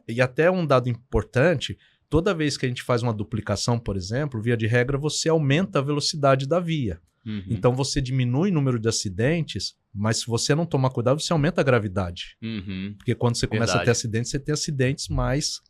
e até um dado importante, toda vez que a gente faz uma duplicação, por exemplo, via de regra, você aumenta a velocidade da via. Uhum. Então, você diminui o número de acidentes, mas se você não tomar cuidado, você aumenta a gravidade. Uhum. Porque quando você começa a ter acidentes, você tem acidentes mais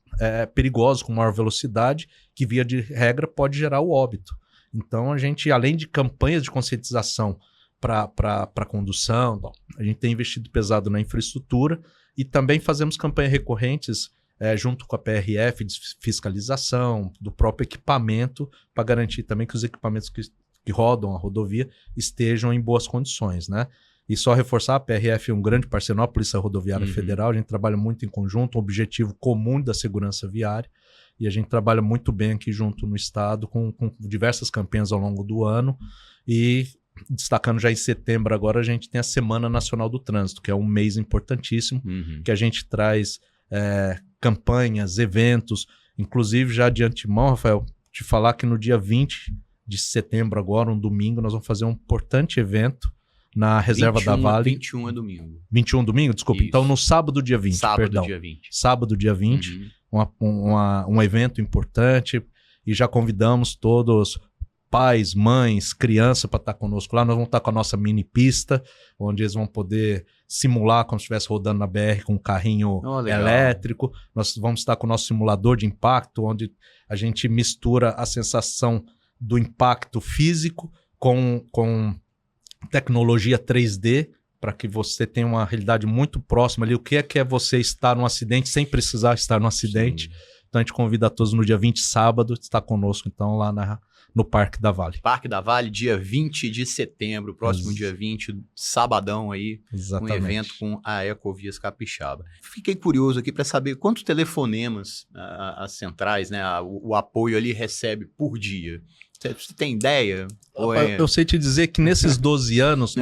perigosos, com maior velocidade, que via de regra pode gerar o óbito. Então, a gente, além de campanhas de conscientização para condução, a gente tem investido pesado na infraestrutura e também fazemos campanhas recorrentes junto com a PRF de fiscalização do próprio equipamento, para garantir também que os equipamentos que rodam a rodovia estejam em boas condições, né? E só reforçar, a PRF é um grande parceiro, a Polícia Rodoviária Federal, a gente trabalha muito em conjunto, um objetivo comum da segurança viária, e a gente trabalha muito bem aqui junto no estado, com diversas campanhas ao longo do ano, e destacando já em setembro agora, a gente tem a Semana Nacional do Trânsito, que é um mês importantíssimo, que a gente traz campanhas, eventos, inclusive já de antemão, Rafael, te falar que no dia 20 de setembro agora, um domingo, nós vamos fazer um importante evento na Reserva da Vale. 21 é domingo. 21 domingo? Desculpa. Isso. Então, no sábado, dia 20, perdão. Dia 20. Sábado, dia 20, um evento importante, e já convidamos todos, pais, mães, crianças, para estar conosco lá. Nós vamos estar com a nossa mini pista, onde eles vão poder simular como se estivesse rodando na BR com um carrinho elétrico. Nós vamos estar com o nosso simulador de impacto, onde a gente mistura a sensação do impacto físico com tecnologia 3D, para que você tenha uma realidade muito próxima ali. O que é você estar num acidente sem precisar estar num acidente? Sim. Então a gente convida a todos no dia 20, sábado, estar conosco então lá no Parque da Vale. Parque da Vale, dia 20 de setembro, próximo dia 20, sabadão aí. Exatamente. Um evento com a Ecovias Capixaba. Fiquei curioso aqui para saber quantos telefonemas as centrais, né, o apoio ali recebe por dia. Você tem ideia? Eu sei te dizer que nesses 12 anos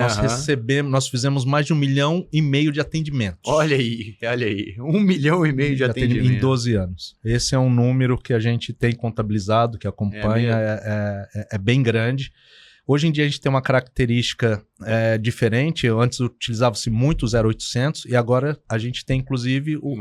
nós fizemos mais de 1,5 milhão de atendimentos. Olha aí. 1,5 milhão de atendimentos. Em 12 anos. Esse é um número que a gente tem contabilizado, que acompanha, é bem grande. Hoje em dia a gente tem uma característica diferente. Antes utilizava-se muito o 0800 e agora a gente tem inclusive o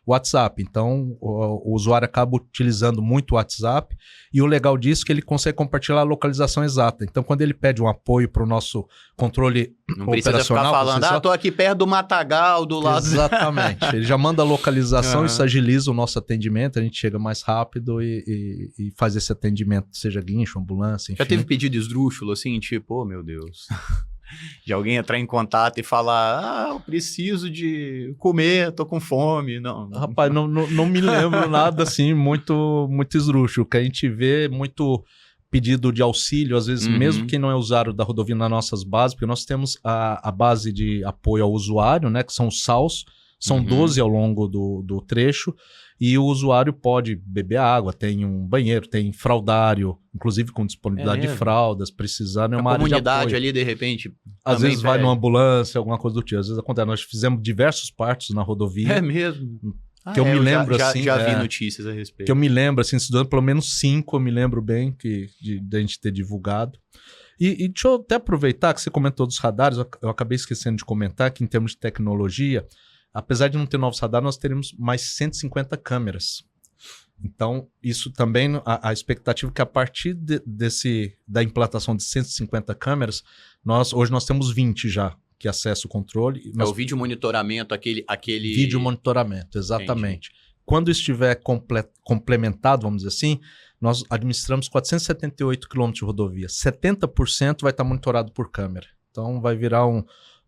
WhatsApp. Então o usuário acaba utilizando muito o WhatsApp, e o legal disso é que ele consegue compartilhar a localização exata. Então quando ele pede um apoio para o nosso controle não precisa ficar falando, estou aqui perto do Matagal, do lado... Exatamente. Ele já manda a localização, isso agiliza o nosso atendimento, a gente chega mais rápido e faz esse atendimento, seja guincho, ambulância, enfim. Já teve pedido esdrúxulo, assim, tipo, oh meu Deus... de alguém entrar em contato e falar, eu preciso de comer, tô com fome. Não. Rapaz, não me lembro nada assim, muito esdrúxulo. O que a gente vê muito pedido de auxílio, às vezes mesmo quem não é usuário da rodovia nas nossas bases, porque nós temos a base de apoio ao usuário, né, que são os SAUs, são 12 ao longo do trecho, e o usuário pode beber água, tem um banheiro, tem fraldário, inclusive com disponibilidade de fraldas, precisando, é uma área de apoio. A comunidade ali, de repente, às vezes vai numa ambulância, alguma coisa do tipo, às vezes acontece. Nós fizemos diversos partos na rodovia. É mesmo? Que eu me lembro assim... Já vi notícias a respeito. Que eu me lembro, assim, estudando pelo menos 5, eu me lembro bem de a gente ter divulgado. E deixa eu até aproveitar que você comentou dos radares, eu acabei esquecendo de comentar que em termos de tecnologia, apesar de não ter novos radares, nós teremos mais 150 câmeras. Então, isso também, a expectativa é que a partir da implantação de 150 câmeras, hoje nós temos 20 já que acessa o controle. O vídeo monitoramento, aquele... Vídeo monitoramento, exatamente. Entendi. Quando estiver complementado, vamos dizer assim, nós administramos 478 quilômetros de rodovia. 70% vai estar monitorado por câmera. Então, vai virar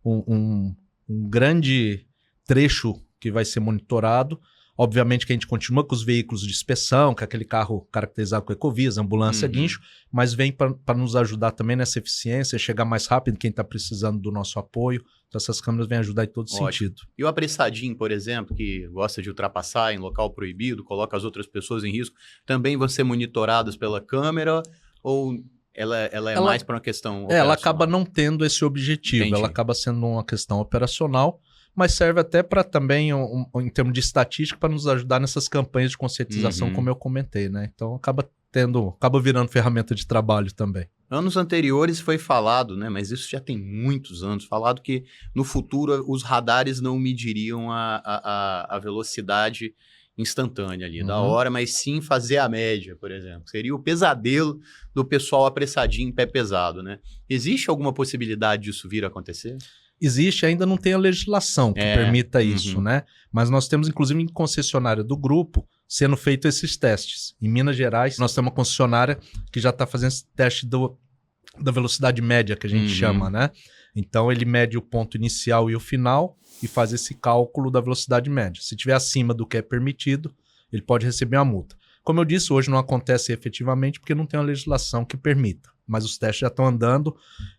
um grande trecho que vai ser monitorado. Obviamente que a gente continua com os veículos de inspeção, que é aquele carro caracterizado com Ecovias, ambulância, guincho, mas vem para nos ajudar também nessa eficiência, chegar mais rápido quem está precisando do nosso apoio. Então essas câmeras vêm ajudar em todo sentido. E o apressadinho, por exemplo, que gosta de ultrapassar em local proibido, coloca as outras pessoas em risco, também vão ser monitoradas pela câmera ou... Ela é mais para uma questão operacional? Ela acaba não tendo esse objetivo. Entendi. Ela acaba sendo uma questão operacional, mas serve até para também, em termos de estatística, para nos ajudar nessas campanhas de conscientização, como eu comentei, né? Então acaba acaba virando ferramenta de trabalho também. Anos anteriores foi falado, né, mas isso já tem muitos anos, falado que no futuro os radares não mediriam a velocidade instantânea ali da hora, mas sim fazer a média, por exemplo. Seria o pesadelo do pessoal apressadinho em pé pesado, né? Existe alguma possibilidade disso vir a acontecer? Existe, ainda não tem a legislação que permita isso, né? Mas nós temos, inclusive, em concessionária do grupo, sendo feito esses testes. Em Minas Gerais, nós temos uma concessionária que já está fazendo esse teste da velocidade média, que a gente chama, né? Então, ele mede o ponto inicial e o final e faz esse cálculo da velocidade média. Se estiver acima do que é permitido, ele pode receber uma multa. Como eu disse, hoje não acontece efetivamente porque não tem uma legislação que permita. Mas os testes já estão andando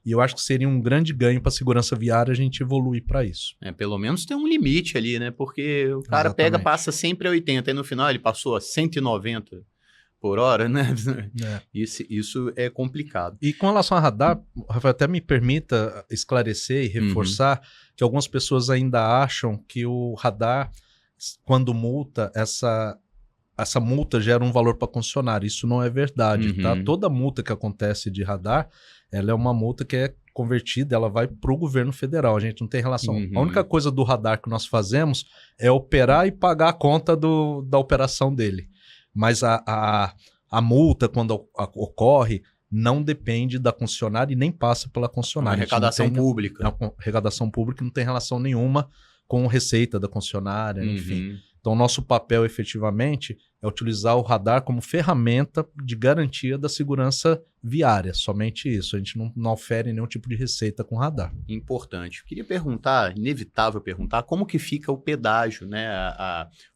e eu acho que seria um grande ganho para a segurança viária a gente evoluir para isso. Pelo menos tem um limite ali, né? Porque o cara passa sempre a 80 e no final ele passou a 190 por hora, né? Isso é complicado. E com relação a radar, Rafael, até me permita esclarecer e reforçar que algumas pessoas ainda acham que o radar, quando multa, essa multa gera um valor para a concessionária. Isso não é verdade, tá? Toda multa que acontece de radar, ela é uma multa que é convertida, ela vai para o governo federal. A gente não tem relação. A única coisa do radar que nós fazemos é operar e pagar a conta da operação dele. Mas a multa, quando ocorre, não depende da concessionária e nem passa pela concessionária. Arrecadação pública. Arrecadação pública não tem relação nenhuma com receita da concessionária, enfim. Então, o nosso papel, efetivamente, é utilizar o radar como ferramenta de garantia da segurança viária. Somente isso. A gente não ofere nenhum tipo de receita com radar. Importante. Queria perguntar, inevitável perguntar, como que fica o pedágio, né?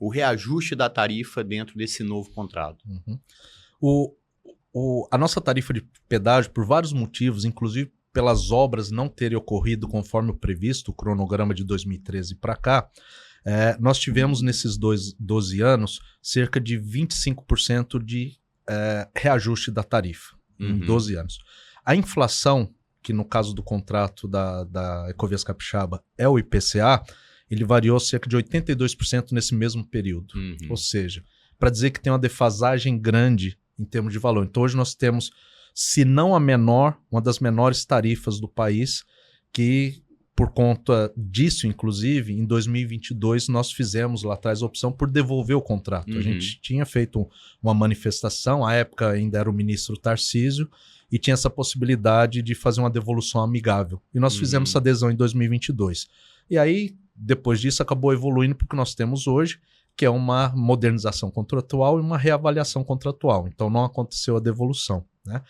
O reajuste da tarifa dentro desse novo contrato. A nossa tarifa de pedágio, por vários motivos, inclusive pelas obras não terem ocorrido conforme o previsto, o cronograma de 2013 para cá, nós tivemos nesses 12 anos cerca de 25% de reajuste da tarifa em 12 anos. A inflação, que no caso do contrato da Ecovias Capixaba é o IPCA, ele variou cerca de 82% nesse mesmo período. Ou seja, para dizer que tem uma defasagem grande em termos de valor. Então hoje nós temos, se não a menor, uma das menores tarifas do país, que por conta disso, inclusive, em 2022, nós fizemos lá atrás a opção por devolver o contrato. A gente tinha feito uma manifestação, à época ainda era o ministro Tarcísio, e tinha essa possibilidade de fazer uma devolução amigável. E nós fizemos essa adesão em 2022. E aí, depois disso, acabou evoluindo para o que nós temos hoje, que é uma modernização contratual e uma reavaliação contratual. Então, não aconteceu a devolução, né?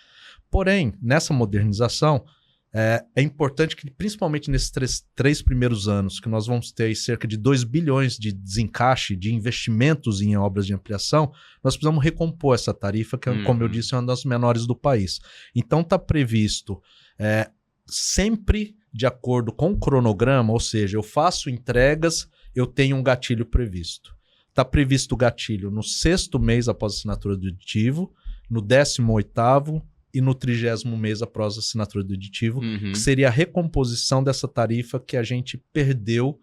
Porém, nessa modernização, é importante que, principalmente nesses três primeiros anos, que nós vamos ter cerca de 2 bilhões de desencaixe de investimentos em obras de ampliação, nós precisamos recompor essa tarifa, que, como eu disse, é uma das menores do país. Então, está previsto sempre de acordo com o cronograma, ou seja, eu faço entregas, eu tenho um gatilho previsto. Está previsto o gatilho no 6º mês após a assinatura do aditivo, no 18º e no 30º mês após a assinatura do aditivo, que seria a recomposição dessa tarifa que a gente perdeu,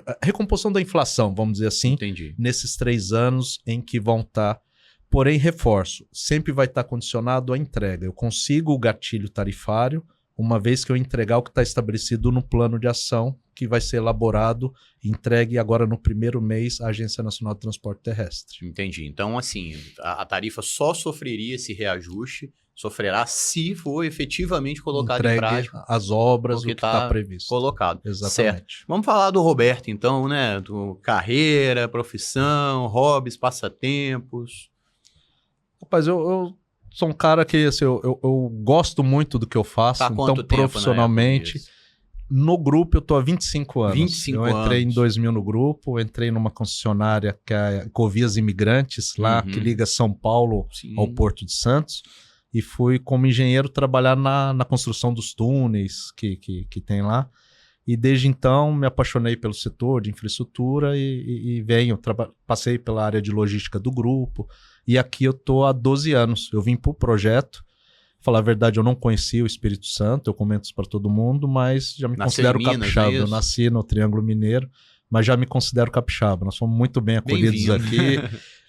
a recomposição da inflação, vamos dizer assim, nesses 3 anos em que vão estar. Porém, reforço, sempre vai estar condicionado à entrega. Eu consigo o gatilho tarifário, uma vez que eu entregar o que está estabelecido no plano de ação, que vai ser elaborado e entregue agora no 1º mês à Agência Nacional de Transporte Terrestre. Entendi. Então, assim, a tarifa só sofreria esse reajuste, sofrerá se for efetivamente colocado em prática as obras, o que está previsto. Colocado. Exatamente. Certo. Vamos falar do Roberto, então, né? Do carreira, profissão, hobbies, passatempos. Rapaz, eu sou um cara que assim, eu gosto muito do que eu faço, então profissionalmente. No grupo eu tô há 25 anos. Eu entrei em 2000 no grupo, entrei numa concessionária que é a Ecovias Imigrantes, lá que liga São Paulo ao Porto de Santos, e fui como engenheiro trabalhar na construção dos túneis que tem lá. E desde então me apaixonei pelo setor de infraestrutura e passei pela área de logística do grupo. E aqui eu tô há 12 anos. Eu vim para o projeto. Falar a verdade, eu não conhecia o Espírito Santo, eu comento isso para todo mundo, mas já me considero capixaba. Eu nasci no Triângulo Mineiro, mas já me considero capixaba. Nós fomos muito bem acolhidos aqui.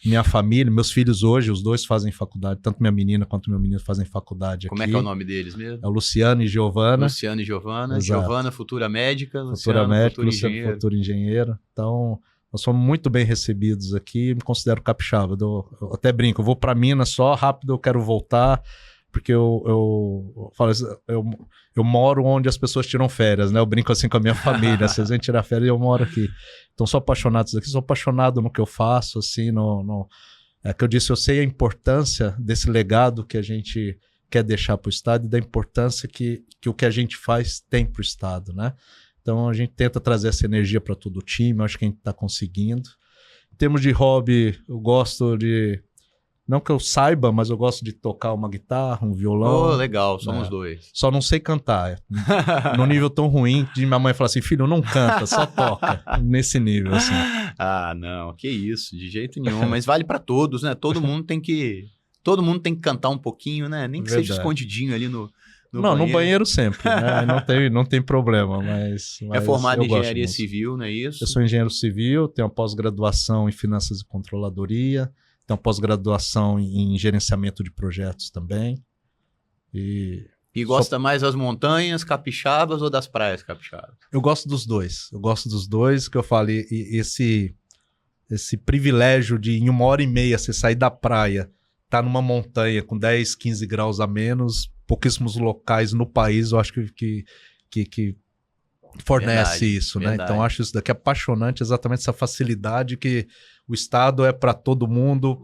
Minha família, meus filhos hoje, os dois fazem faculdade, tanto minha menina quanto meu menino fazem faculdade Como aqui. Como é que é o nome deles mesmo? É o Luciano e Giovana. Luciano e Giovana. Exato. Giovana, futura médica. Futura médica, Luciano, futuro engenheiro. Então, nós fomos muito bem recebidos aqui, me considero capixaba. Eu até brinco, eu vou para Minas só, rápido eu quero voltar, porque eu falo assim, eu moro onde as pessoas tiram férias, né? Eu brinco assim com a minha família, vocês vêm tirar férias e eu moro aqui. Então, sou apaixonado aqui, sou apaixonado no que eu faço, assim, é que eu disse, eu sei a importância desse legado que a gente quer deixar para o Estado e da importância que o que a gente faz tem para o Estado, né? Então, a gente tenta trazer essa energia para todo o time, eu acho que a gente está conseguindo. Em termos de hobby, eu gosto de... Não que eu saiba, mas eu gosto de tocar uma guitarra, um violão. Oh, legal, somos dois. Só não sei cantar. No nível tão ruim de minha mãe falar assim, filho, não canta, só toca. Nesse nível, assim. Ah, não, que isso, de jeito nenhum. Mas vale pra todos, né? Todo mundo tem que cantar um pouquinho, né? Nem que seja escondidinho ali no banheiro. No banheiro sempre, né? Não tem problema, mas é formado em engenharia civil, não é isso? Eu sou engenheiro civil, tenho uma pós-graduação em finanças e controladoria, tenho uma pós-graduação em gerenciamento de projetos também. E gosta mais das montanhas capixabas ou das praias capixabas? Eu gosto dos dois, que eu falei, esse privilégio de em 1h30 você sair da praia, tá numa montanha com 10, 15 graus a menos, pouquíssimos locais no país, eu acho que fornece isso, né? Então, eu acho isso daqui apaixonante, exatamente essa facilidade que o Estado é para todo mundo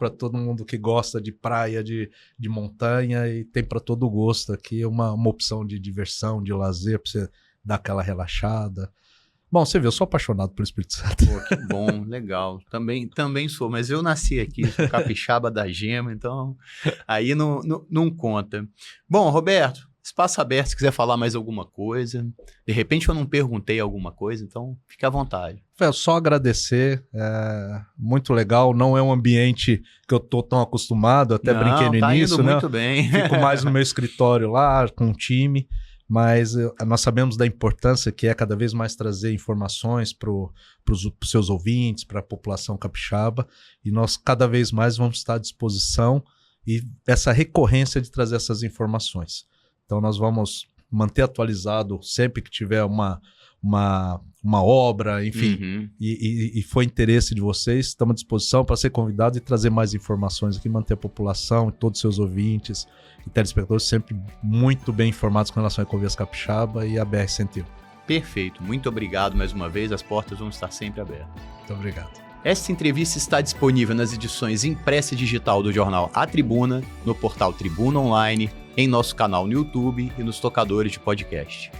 que gosta de praia, de montanha, e tem para todo gosto aqui uma opção de diversão, de lazer, para você dar aquela relaxada. Bom, você vê, eu sou apaixonado pelo Espírito Santo. Pô, que bom, legal. Também sou, mas eu nasci aqui, sou capixaba da gema, então aí não conta. Bom, Roberto, espaço aberto, se quiser falar mais alguma coisa. De repente eu não perguntei alguma coisa, então fique à vontade. Só agradecer, muito legal, não é um ambiente que eu tô tão acostumado, até brinquei no início, indo né? Muito bem. Fico mais no meu escritório lá, com o time, mas nós sabemos da importância que é cada vez mais trazer informações para os seus ouvintes, para a população capixaba, e nós cada vez mais vamos estar à disposição e essa recorrência de trazer essas informações. Então nós vamos manter atualizado sempre que tiver uma obra, enfim, e foi interesse de vocês, estamos à disposição para ser convidado e trazer mais informações aqui, manter a população e todos os seus ouvintes e telespectadores sempre muito bem informados com relação à Ecovias Capixaba e a BR-101. Perfeito, muito obrigado mais uma vez, as portas vão estar sempre abertas. Muito obrigado. Esta entrevista está disponível nas edições impressa e digital do jornal A Tribuna, no portal Tribuna Online, em nosso canal no YouTube e nos tocadores de podcast.